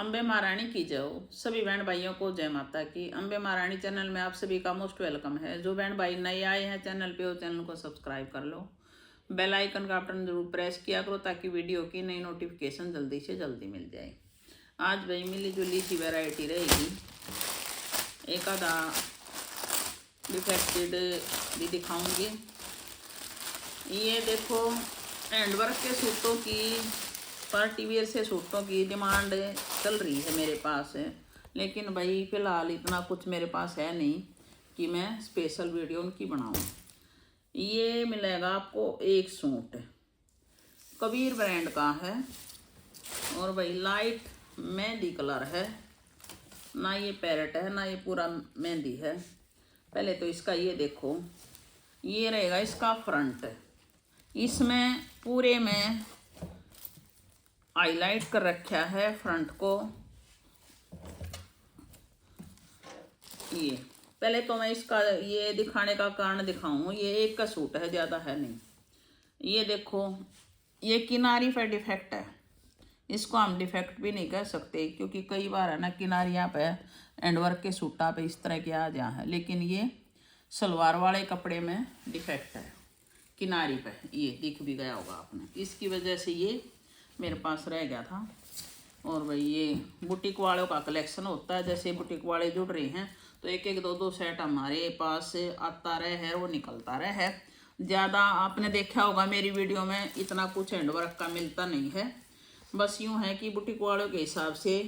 अम्बे महारानी की जय हो। सभी बहन भाइयों को जय माता की। अम्बे महारानी चैनल में आप सभी का मोस्ट वेलकम है। जो बहन भाई नए आए हैं चैनल पे, वो चैनल को सब्सक्राइब कर लो, बेल आइकन का बटन जरूर प्रेस किया करो ताकि वीडियो की नई नोटिफिकेशन जल्दी से जल्दी मिल जाए। आज भाई मिली जुली सी वैरायटी रहेगी, एक आधा डिफेक्टेड भी दिखाऊंगी। ये देखो, हैंडवर्क के सूटों की, पार्टी वेयर से सूटों की डिमांड चल रही है मेरे पास है, लेकिन भाई फ़िलहाल इतना कुछ मेरे पास है नहीं कि मैं स्पेशल वीडियो उनकी बनाऊं। ये मिलेगा आपको एक सूट, कबीर ब्रांड का है और भाई लाइट मेहंदी कलर है, ना ये पैरेट है ना ये पूरा मेहंदी है। पहले तो इसका ये देखो, ये रहेगा इसका फ्रंट, इसमें पूरे में हाईलाइट कर रखा है फ्रंट को। ये पहले तो मैं इसका ये दिखाने का कारण दिखाऊं, ये एक का सूट है, ज़्यादा है नहीं। ये देखो, ये किनारी पर डिफेक्ट है, इसको हम डिफेक्ट भी नहीं कह सकते क्योंकि कई बार है ना किनारियाँ पे एंडवर्क के सूटा पे इस तरह के आ जा है, लेकिन ये सलवार वाले कपड़े में डिफेक्ट है किनारी पे, ये दिख भी गया होगा आपने, इसकी वजह से ये मेरे पास रह गया था। और भाई ये बुटीक वालों का कलेक्शन होता है, जैसे बुटीक वाले जुड़ रहे हैं तो एक एक दो दो सेट हमारे पास आता रहे है, वो निकलता रहे है। ज़्यादा आपने देखा होगा मेरी वीडियो में इतना कुछ हैंडवर्क का मिलता नहीं है, बस यूँ है कि बुटीक वालों के हिसाब से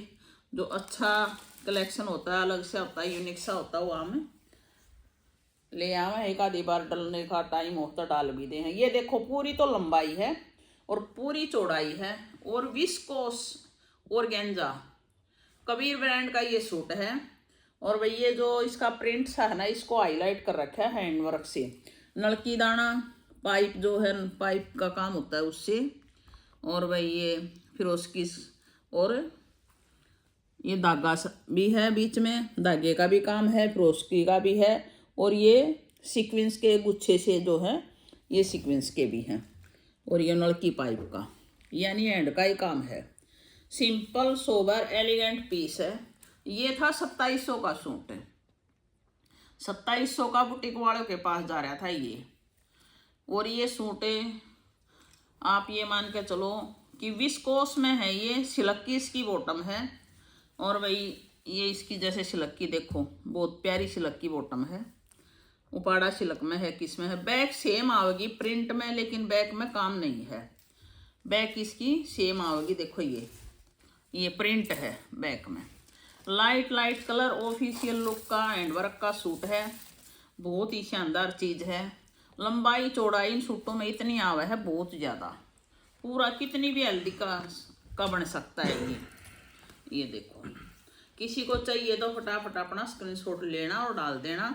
जो अच्छा कलेक्शन होता है, अलग से होता है, यूनिक सा होता है, वो हमें ले आवे, एक आधी बार डलने का टाइम होता डाल भी दे हैं। ये देखो, पूरी तो लंबाई है और पूरी चौड़ाई है और विस्कोस ऑर्गेन्जा कबीर ब्रांड का ये सूट है। और भाई ये जो इसका प्रिंट सा है ना, इसको हाईलाइट कर रखा है हैंडवर्क से, नलकी दाना पाइप जो है, पाइप का काम होता है उससे। और भाई ये फिरोस्की और ये धागा भी है, बीच में धागे का भी काम है, फिरोस्की का भी है, और ये सीक्वेंस के गुच्छे से जो है ये सीक्वेंस के भी हैं, और ये नलकी पाइप का यानी हैंड का ही काम है। सिंपल सोबर एलिगेंट पीस है। ये था 2700 का सूट है, 2700 का बुटीक वालों के पास जा रहा था ये। और ये सूट आप ये मान के चलो कि विस्कोस में है, ये सिल्क की इसकी बॉटम है। और भाई ये इसकी जैसे सिल्क की देखो, बहुत प्यारी सिल्क की बॉटम है, उपाड़ा सिल्क में है, किस में है। बैक सेम आवेगी प्रिंट में, लेकिन बैक में काम नहीं है, बैक इसकी सेम आवेगी। देखो ये प्रिंट है बैक में। Light light colour official look का हैंडवर्क का सूट है, बहुत ही शानदार चीज़ है। लंबाई चौड़ाई इन सूटों में इतनी आवा है, बहुत ज़्यादा, पूरा कितनी भी हल्दी का बन सकता है ये देखो। किसी को चाहिए तो फटाफट अपना स्क्रीनशॉट लेना और डाल देना।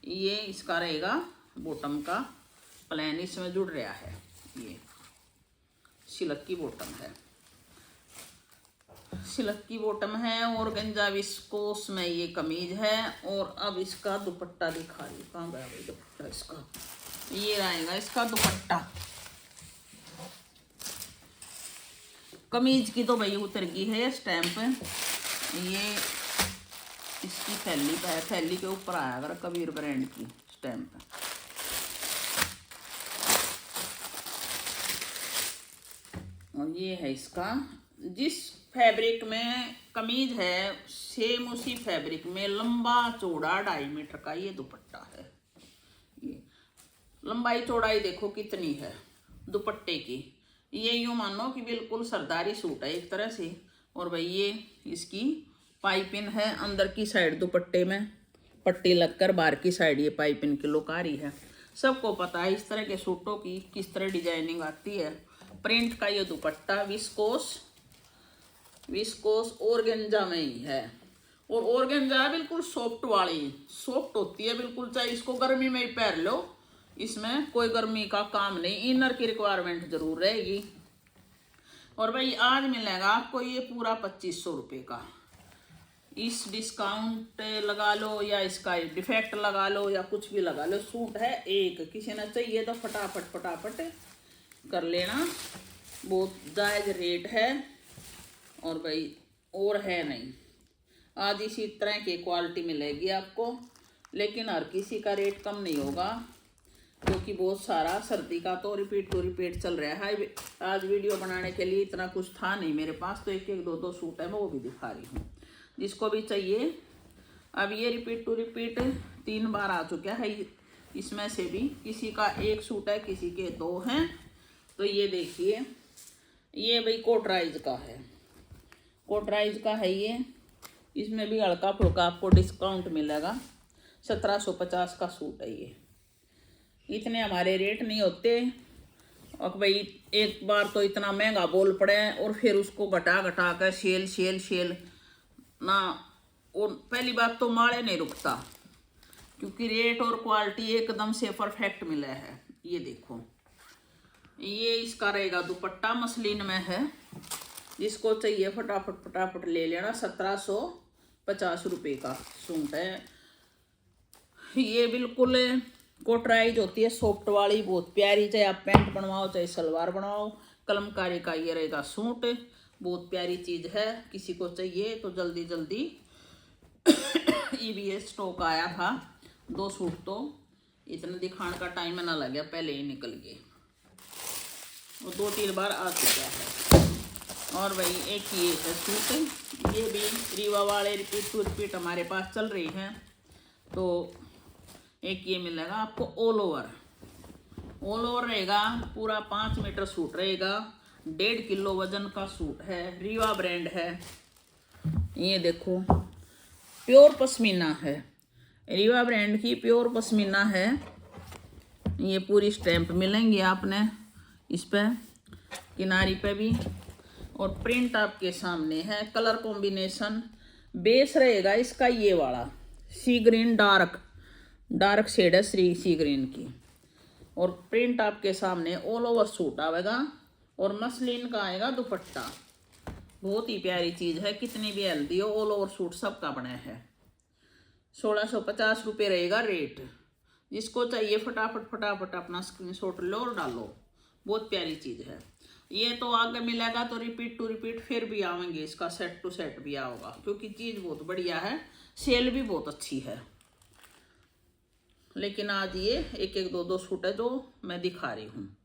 ये इसका रहेगा बॉटम का प्लान, इसमें जुड़ रहा है, ये सिल्क की बॉटम है, सिल्क की बॉटम है। और गंजा विस्कोस में ये कमीज है। और अब इसका दुपट्टा दिखा रही, कहाँ गया भाई दुपट्टा इसका, ये रहेगा इसका दुपट्टा। कमीज की तो भाई उतर गई है स्टैंप, ये इसकी थैली पे है, थैली के ऊपर आया अगर कबीर ब्रांड की स्टैंप। और ये है इसका, जिस फैब्रिक में कमीज है सेम उसी फैब्रिक में लंबा चौड़ा 2.5 मीटर का ये दुपट्टा है। ये लंबाई चौड़ाई देखो कितनी है दुपट्टे की, ये यूँ मानो कि बिल्कुल सरदारी सूट है एक तरह से। और भाई ये इसकी पाइपिंग है, अंदर की साइड दुपट्टे में पट्टी लगकर बाहर की साइड ये पाइपिंग की लुक आ रही है। सबको पता है इस तरह के सूटों की किस तरह डिजाइनिंग आती है। प्रिंट का ये दुपट्टा विस्कोस ऑर्गेन्जा में ही है, और ऑर्गेन्जा बिल्कुल सॉफ्ट वाली, सॉफ्ट होती है बिल्कुल, चाहे इसको गर्मी में ही पहन लो, इसमें कोई गर्मी का काम नहीं, इनर की रिक्वायरमेंट जरूर रहेगी। और भाई आज मिलेगा आपको ये पूरा 2500 रुपये का। इस डिस्काउंट लगा लो या इसका डिफेक्ट लगा लो या कुछ भी लगा लो, सूट है एक, किसी ने चाहिए तो फटाफट कर लेना, बहुत जायज़ रेट है। और भाई और है नहीं। आज इसी तरह की क्वालिटी मिलेगी आपको, लेकिन हर किसी का रेट कम नहीं होगा, क्योंकि बहुत सारा सर्दी का तो रिपीट चल रहा है। आज वीडियो बनाने के लिए इतना कुछ था नहीं मेरे पास, तो एक एक दो सूट है, मैं वो भी दिखा रही हूँ जिसको भी चाहिए। अब ये रिपीट 3 बार आ चुका है। इसमें से भी किसी का एक सूट है, किसी के 2 हैं। तो ये देखिए, ये भाई कोटराइज का है, कोटराइज का है ये। इसमें भी हल्का फुल्का आपको डिस्काउंट मिलेगा। 1750 का सूट है ये। इतने हमारे रेट नहीं होते। और भाई एक बार तो इतना महंगा बोल पड़े और फिर उसको घटा कर सेल ना। और पहली बात तो माड़े नहीं रुकता, क्योंकि रेट और क्वालिटी एकदम से परफेक्ट मिला है। ये देखो, ये इसका रहेगा दुपट्टा, मसलिन में है। जिसको चाहिए फटाफट ले लेना। 1750 रुपये का सूट है ये। बिल्कुल कोटराइज होती है, सॉफ्ट वाली, बहुत प्यारी। चाहे आप पैंट बनवाओ चाहे सलवार बनवाओ, कलमकारी का ये रहेगा सूट। बहुत प्यारी चीज़ है। किसी को चाहिए तो जल्दी EBS स्टॉक आया था। 2 सूट तो इतना दिखाने का टाइम ना लग गया, पहले ही निकल गए। वो 2-3 बार आ चुका है। और भाई एक ये है सूट, ये भी रीवा वाले रिपीट हमारे पास चल रही हैं। तो एक ये मिलेगा आपको ऑल ओवर रहेगा। पूरा 5 मीटर सूट रहेगा। 1.5 किलो वजन का सूट है। रीवा ब्रांड है। ये देखो, प्योर पश्मीना है। रीवा ब्रांड की प्योर पश्मीना है। ये पूरी स्टैंप मिलेंगी आपने इस पे, किनारी पे भी। और प्रिंट आपके सामने है। कलर कॉम्बिनेशन बेस रहेगा इसका ये वाला, सी ग्रीन, डार्क शेड है सी ग्रीन की। और प्रिंट आपके सामने ऑल ओवर सूट आएगा। और मसलिन का आएगा दुपट्टा। बहुत ही प्यारी चीज़ है, कितनी भी हेल्दी हो। ऑल ओवर सूट सबका बना है। 1650 रुपये रहेगा रेट। जिसको चाहिए फटाफट अपना स्क्रीनशॉट लो और डालो। बहुत प्यारी चीज़ है ये। तो आगे मिलेगा तो रिपीट फिर भी आवेंगे। इसका सेट टू सेट भी आओगा, क्योंकि चीज़ बहुत बढ़िया है। सेल भी बहुत अच्छी है। लेकिन आज ये एक एक दो सूट है जो मैं दिखा रही हूँ।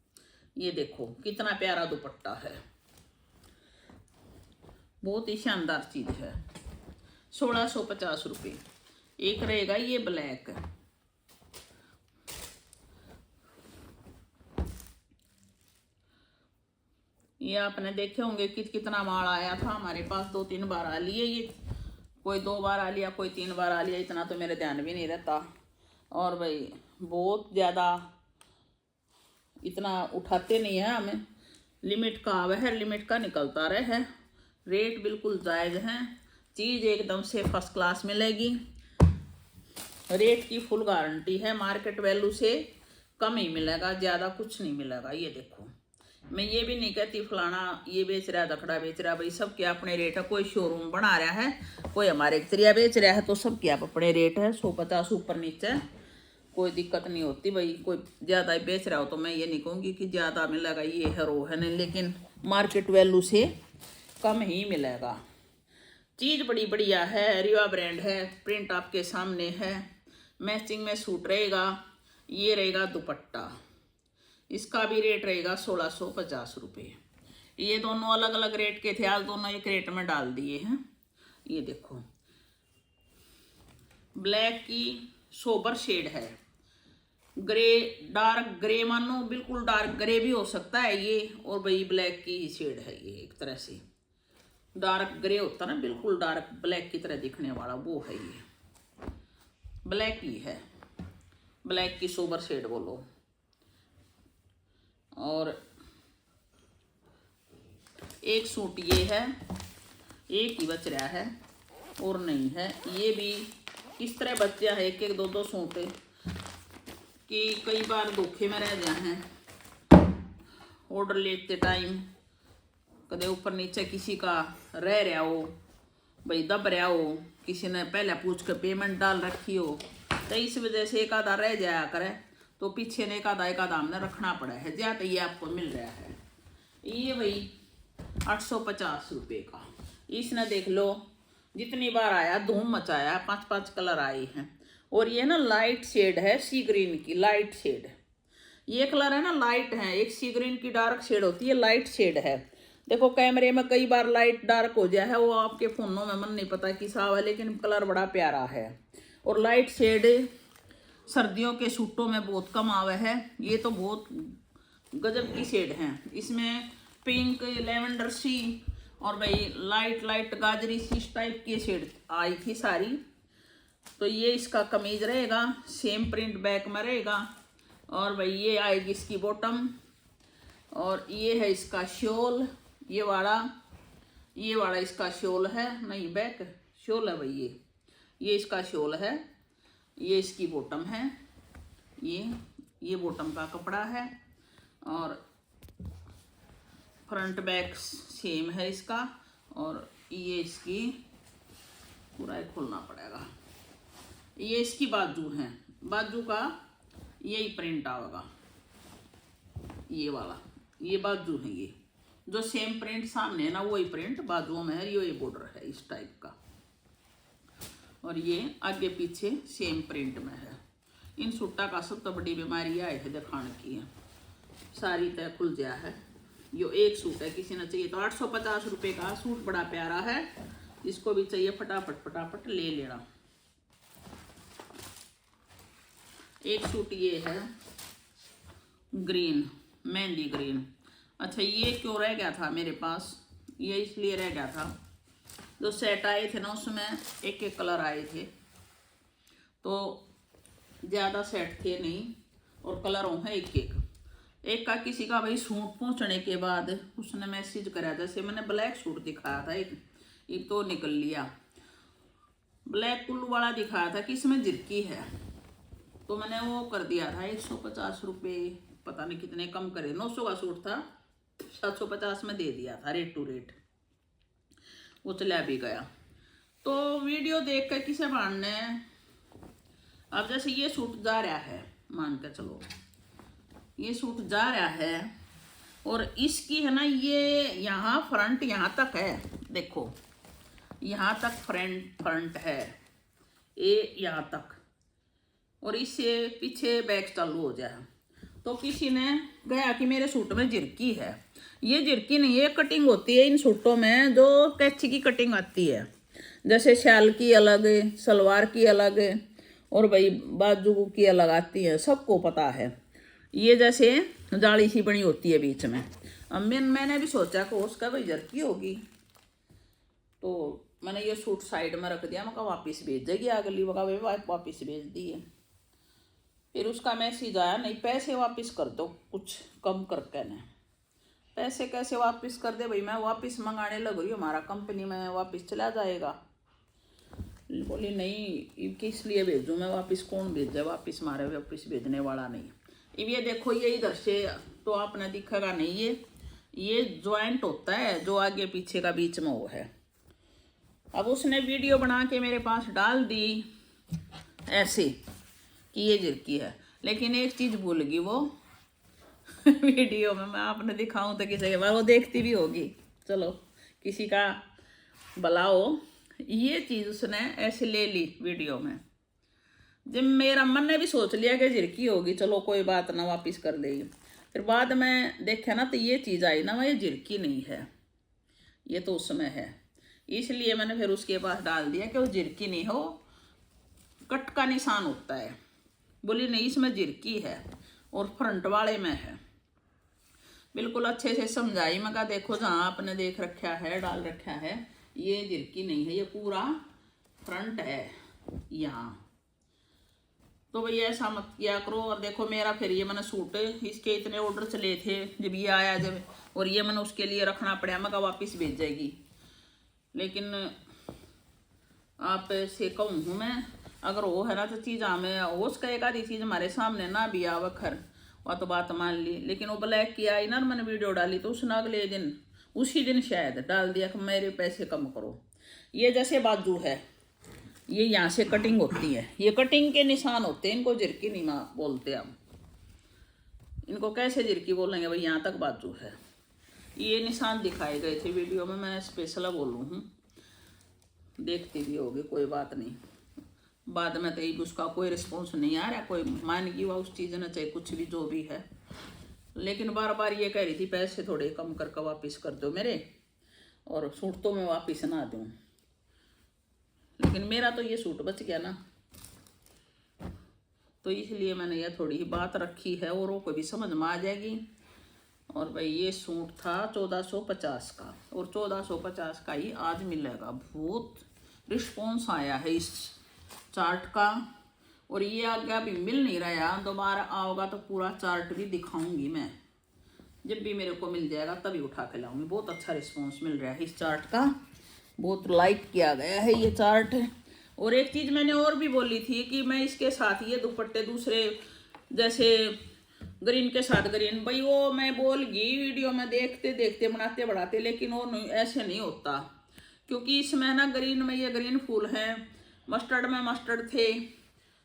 ये देखो कितना प्यारा दुपट्टा है। बहुत ही शानदार चीज़ है। 1650 रुपये। एक रहेगा ये ब्लैक, ये आपने देखे होंगे कितना माल आया था हमारे पास। 2-3 बार आ लिए ये। कोई 2 बार आ लिया, कोई 3 बार आ लिया। इतना तो मेरे ध्यान भी नहीं रहता। और भाई बहुत ज़्यादा इतना उठाते नहीं है हमें। लिमिट का आवे है, लिमिट का निकलता रहे है। रेट बिल्कुल जायज़ है। चीज़ एकदम से फर्स्ट क्लास मिलेगी। रेट की फुल गारंटी है। मार्केट वैल्यू से कम ही मिलेगा, ज़्यादा कुछ नहीं मिलेगा। ये देखो, मैं ये भी नहीं कहती फलाना ये बेच रहा है, दखड़ा बेच रहा है। भाई सबके अपने रेट है। कोई शोरूम बना रहा है, कोई हमारे जरिया बेच रहा है, तो सबके आप अपने रेट है। 150 ऊपर नीचे कोई दिक्कत नहीं होती। भाई कोई ज़्यादा बेच रहा हो तो मैं ये नहीं कहूँगी कि ज़्यादा मिलेगा, ये है वो है नहीं, लेकिन मार्केट वैल्यू से कम ही मिलेगा। चीज़ बड़ी बढ़िया है। रीवा ब्रांड है। प्रिंट आपके सामने है। मैचिंग में सूट रहेगा। ये रहेगा दुपट्टा। इसका भी रेट रहेगा 1650 रुपये। ये दोनों अलग अलग रेट के थे, आज दोनों एक रेट में डाल दिए हैं। ये देखो, ब्लैक की सोबर शेड है। ग्रे, डार्क ग्रे मानो, बिल्कुल डार्क ग्रे भी हो सकता है ये। और भाई ब्लैक की ही शेड है ये। एक तरह से डार्क ग्रे होता ना, बिल्कुल डार्क ब्लैक की तरह दिखने वाला, वो है ये। ब्लैक ही है, ब्लैक की सोबर शेड बोलो। और एक सूट ये है, एक ही बच रहा है और नहीं है। ये भी किस तरह बच गया है, एक एक दो सूट कि कई बार धोखे में रह गए हैं। ऑर्डर लेते टाइम कदे ऊपर नीचे किसी का रह रहा हो, भाई दब रहा हो, किसी ने पहले पूछ कर पेमेंट डाल रखी हो, तो इस वजह से एक आधा रह जाया करे, तो पीछे ने एक आधा हमने रखना पड़ा है। ज्यादा ये आपको मिल रहा है। ये भाई 850 रुपये का। इसने देख लो जितनी बार आया धूम मचाया, 5-5 कलर आए हैं। और ये ना लाइट शेड है सी ग्रीन की, लाइट शेड। ये कलर है ना लाइट है, एक सी ग्रीन की डार्क शेड होती है, लाइट शेड है। देखो कैमरे में कई बार लाइट डार्क हो जाए है, वो आपके फोनों में मन नहीं पता किसा है, लेकिन कलर बड़ा प्यारा है। और लाइट शेड सर्दियों के सूटों में बहुत कम आवे है। ये तो बहुत गजब की शेड है। इसमें पिंक, लेवेंडर सी और भाई लाइट लाइट गाजरी सी इस टाइप की शेड आई थी सारी। तो ये इसका कमीज रहेगा, सेम प्रिंट बैक में रहेगा। और भाई ये आएगी इसकी बॉटम, और ये है इसका शॉल, ये वाला इसका शॉल है, नहीं बैक शॉल है भाई। ये इसका शॉल है, ये इसकी बॉटम है। ये बॉटम का कपड़ा है, और फ्रंट बैक सेम है इसका। और ये इसकी पूरा खोलना पड़ेगा। ये इसकी बाजू है, बाजू का यही प्रिंट आएगा, ये वाला, ये बाजू है। ये जो सेम प्रिंट सामने है ना वही प्रिंट बाजुओं में है। ये बॉर्डर है इस टाइप का, और ये आगे पीछे सेम प्रिंट में है। इन सूटा का सब तो बड़ी बीमारी आए थे दिखाने की है, सारी तय खुल गया है। यो एक सूट है, किसी ने चाहिए तो 850 रुपये का सूट, बड़ा प्यारा है। इसको भी चाहिए फटाफट ले लेना। एक सूट ये है ग्रीन, मेहंदी ग्रीन। अच्छा ये क्यों रह गया था मेरे पास, ये इसलिए रह गया था, जो सेट आए थे ना उसमें एक एक कलर आए थे, तो ज़्यादा सेट थे नहीं, और कलरों है एक का किसी का भाई सूट पहुँचने के बाद उसने मैसेज करा, जैसे मैंने ब्लैक सूट दिखाया था एक तो निकल लिया, ब्लैक कुल्लू वाला दिखाया था कि इसमें जिरकी है, तो मैंने वो कर दिया था 150 रुपये, पता नहीं कितने कम करे, 900 का सूट था, 750 में दे दिया था रेट टू रेट, वो चला भी गया। तो वीडियो देख कर किसे मानने। अब जैसे ये सूट जा रहा है, मान के चलो ये सूट जा रहा है, और इसकी है ना ये यहाँ फ्रंट यहाँ तक है, देखो यहाँ तक फ्रंट है, ये यहाँ तक, और इससे पीछे बैक चालू हो जाए। तो किसी ने गया कि मेरे सूट में जिरकी है, ये जिरकी नहीं है, कटिंग होती है इन सूटों में, जो कैची की कटिंग आती है, जैसे शाल की अलग, सलवार की अलग, और भाई बाजू की अलग आती है, सबको पता है। ये जैसे जाली सी बनी होती है बीच में। अब मैंने भी सोचा कि उसका भाई जिरकी होगी, तो मैंने ये सूट साइड में रख दिया, मैं कहा वापस भेज देगी अगली, वो कहा वापस भेज दिए। फिर उसका मैसेज आया, नहीं पैसे वापस कर दो, कुछ कम करके ना। पैसे कैसे वापस कर दे भाई, मैं वापस मंगाने लग रही हूँ, हमारा कंपनी में वापस चला जाएगा। बोली नहीं किस लिए भेजूँ मैं वापस, कौन भेज जाए वापस, हमारे वापस भेजने वाला नहीं। अब ये देखो ये इधर से तो आपने दिखेगा नहीं, ये ज्वाइंट होता है जो आगे पीछे का बीच में वो है। अब उसने वीडियो बना के मेरे पास डाल दी ऐसे कि ये जिरकी है, लेकिन एक चीज़ भूल गई वो वीडियो में मैं आपने दिखाऊं तो किसी के बाद वो देखती भी होगी, चलो किसी का भला हो। ये चीज़ उसने ऐसे ले ली वीडियो में, जब मेरा मन ने भी सोच लिया कि जिरकी होगी, चलो कोई बात ना वापस कर देगी। फिर बाद में देखा ना तो ये चीज़ आई ना, ये जिरकी नहीं है, ये तो उसमें है, इसलिए मैंने फिर उसके पास डाल दिया कि वो जिरकी नहीं हो, कट का निशान होता है। बोली नहीं इसमें जिरकी है और फ्रंट वाले में है। बिल्कुल अच्छे से समझाई, मैं कहा देखो जहाँ आपने देख रखा है डाल रखा है, ये जिरकी नहीं है, ये पूरा फ्रंट है यहाँ। तो भैया ऐसा मत किया करो। और देखो मेरा फिर ये मैंने सूट, इसके इतने ऑर्डर चले थे, जब ये आया जब, और ये मैंने उसके लिए रखना पड़ा, मैं कहा वापस भेज जाएगी। लेकिन आप से कहूँ हूँ मैं, अगर वो है ना तो चीज़ हमें हो सका, एक आधी चीज़ हमारे सामने ना भी आवा खर, वह तो बात मान ली। लेकिन वो ब्लैक की आई ना, मैंने वीडियो डाली तो उसने अगले दिन उसी दिन शायद डाल दिया कि मेरे पैसे कम करो। ये जैसे बाजू है, ये यहाँ से कटिंग होती है, ये कटिंग के निशान होते हैं, इनको जिरकी नहीं बोलते हम, इनको कैसे जिरकी बोलेंगे भाई, यहाँ तक बाजू है। ये निशान दिखाए गए थे वीडियो में, मैं स्पेशल बोलूँ हूँ। देखते भी होगे, कोई बात नहीं। बाद में तो ये उसका कोई रिस्पॉन्स नहीं आ रहा, कोई मान गई हुआ उस चीज़ ने, चाहे कुछ भी जो भी है। लेकिन बार बार ये कह रही थी पैसे थोड़े कम करके वापस कर दो मेरे, और सूट तो मैं वापस ना दूँ। लेकिन मेरा तो ये सूट बच गया ना, तो इसलिए मैंने यह थोड़ी ही बात रखी है, औरों को भी समझ में आ जाएगी। और भाई ये सूट था 1450 का, और 1450 का ही आज मिलेगा। बहुत रिस्पॉन्स आया है इस चार्ट का, और ये आगे अभी मिल नहीं रहा। दोबारा आओगा तो पूरा चार्ट भी दिखाऊंगी मैं, जब भी मेरे को मिल जाएगा तभी उठा के लाऊंगी। बहुत अच्छा रिस्पॉन्स मिल रहा है इस चार्ट का, बहुत लाइक किया गया है ये चार्ट। और एक चीज़ मैंने और भी बोली थी कि मैं इसके साथ ये दुपट्टे दूसरे जैसे ग्रीन के साथ ग्रीन, भाई वो मैं बोल गई वीडियो में देखते देखते बनाते बढ़ाते, लेकिन वो नहीं, ऐसे नहीं होता। क्योंकि इसमें ना ग्रीन में ये ग्रीन फूल है, मस्टर्ड में मस्टर्ड थे,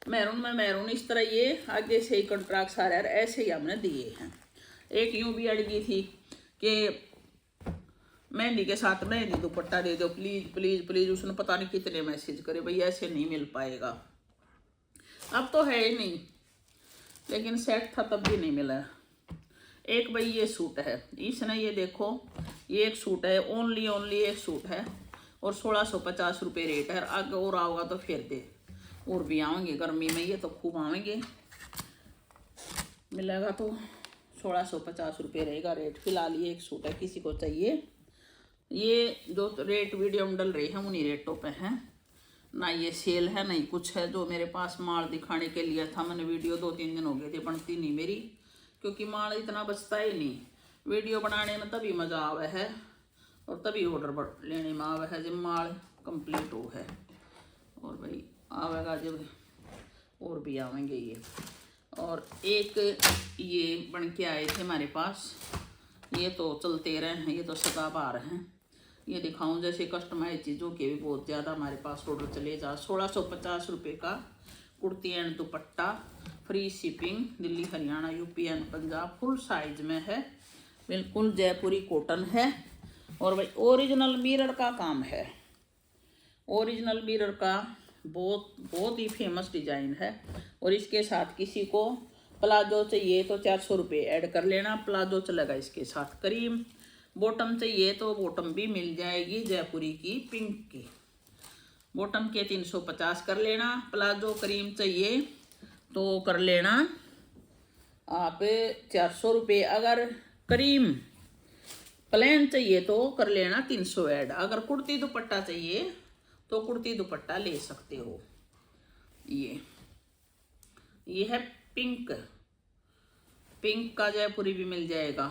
मैरून में मैरून, इस तरह ये आगे से ही कंट्रास्ट आ रहा है, ऐसे ही हमने दिए हैं। एक यूं भी अड़गी थी कि मेहंदी के साथ मेहंदी दुपट्टा दे दो प्लीज प्लीज प्लीज, उसने पता नहीं कितने मैसेज करे, भाई ऐसे नहीं मिल पाएगा। अब तो है ही नहीं, लेकिन सेट था तब भी नहीं मिला। एक भाई ये सूट है, इसने ये देखो, ये एक सूट है, ओनली एक सूट है, और 1650 रुपये रेट है। आगे और आओगा तो फिर दे, और भी आएंगे गर्मी में, ये तो खूब आएंगे। मिलेगा तो 1650 रुपये रहेगा रेट। फिलहाल ये एक सूट है, किसी को चाहिए, ये जो रेट वीडियो में डल रही है उन्हीं रेटों पे हैं ना। ये सेल है नहीं कुछ है। जो मेरे पास माल दिखाने के लिए था, मैंने वीडियो 2-3 दिन हो गए थे बनती नहीं मेरी, क्योंकि माल इतना बचता ही नहीं। वीडियो बनाने में तभी मज़ा आवे है, और तभी ऑर्डर लेने में आवे है जब माल कंप्लीट हो है। और भाई आवेगा जब, और भी आवेंगे ये। और एक ये बन के आए थे हमारे पास, ये तो चलते रहे हैं, ये तो सदाबहार हैं। ये दिखाऊं जैसे कस्टमाइज चीज़ों के भी बहुत ज़्यादा हमारे पास ऑर्डर चले जा। 1650 रुपये का kurti and dupatta, free shipping, Delhi Haryana UP and Punjab, full size में है, बिल्कुल जयपुरी कॉटन है। और भाई ओरिजिनल मिरर का काम है, ओरिजिनल मिरर का बहुत ही फेमस डिज़ाइन है। और इसके साथ किसी को प्लाजो चाहिए तो 400 रुपये ऐड कर लेना, प्लाजो चलेगा इसके साथ। करीम बॉटम चाहिए तो बॉटम भी मिल जाएगी, जयपुरी की पिंक की बॉटम के 350 कर लेना। प्लाजो करीम चाहिए तो कर लेना आप 400 रुपये। अगर करीम प्लेन चाहिए तो कर लेना 300 ऐड। अगर कुर्ती दुपट्टा चाहिए तो कुर्ती दुपट्टा ले सकते हो। ये है पिंक का जयपुरी भी मिल जाएगा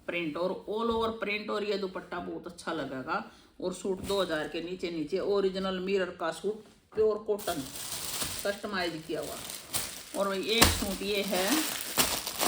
प्रिंट, और ऑल ओवर प्रिंट। और ये दुपट्टा बहुत अच्छा लगेगा। और सूट 2000 के नीचे ओरिजिनल मिरर का सूट, प्योर कॉटन, कस्टमाइज किया हुआ। और एक सूट ये है